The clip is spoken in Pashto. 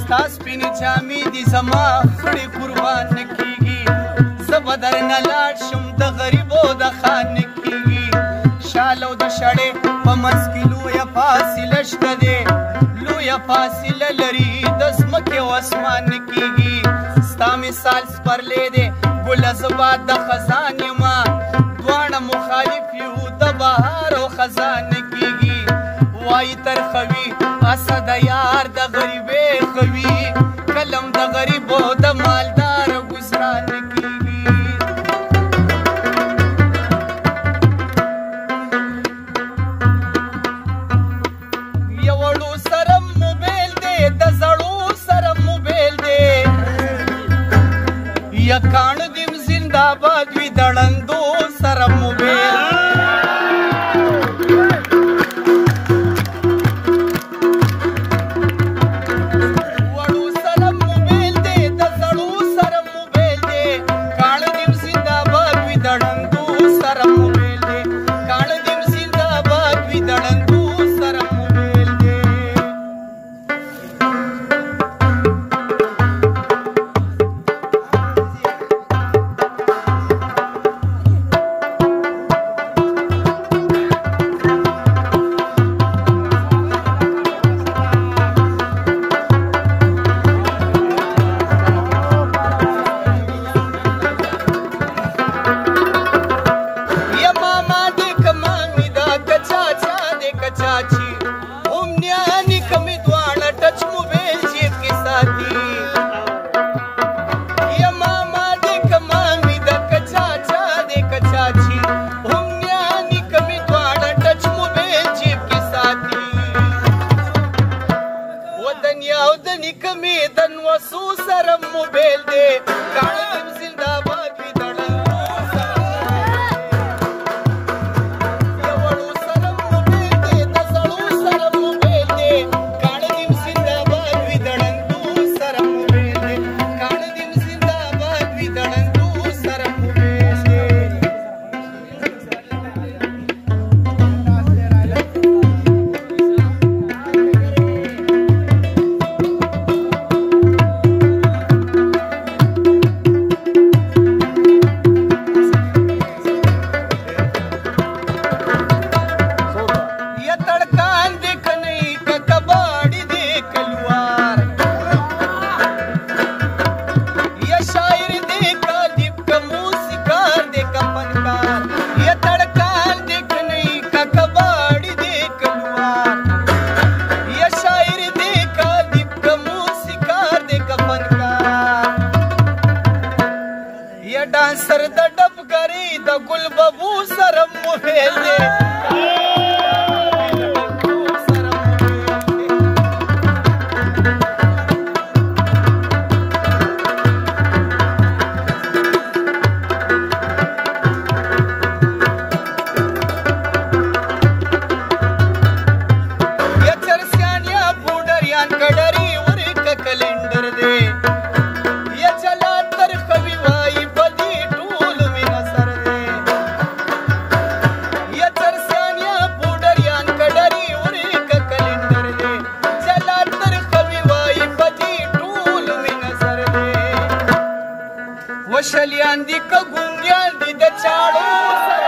ستا سپینې جامې دي زما خړې قربان نه کېږي زه به درنه لاړ شم د غریبو د خان نه کېږي شال او د شړې په منځ کې لویه فاصله شته دی لویه فاصله لري د ځمکې او اسمان نه کېږي ستا مثال سپرلی دی ګله زه باد د خزان یمه دواړه مخالف یو د بهار او خزان نه کېږي وایي ترخوي اسد یار د غریبې خوي قلم د غریبو د مالدار ګزران نه کېږي یو وړو سره موبایل دی د زړو سره موبایل دی یا کاڼ دیم زنده‌باد وي د ړندو سره موبایل ډانسر د ډبګري د ګل ببو سره موبایل دی یا چرسیان یا پوډریان کډري ورکه کلندر دی یا چلا تر خوي وای وشلیان دی که ګونګیان دی د چاړو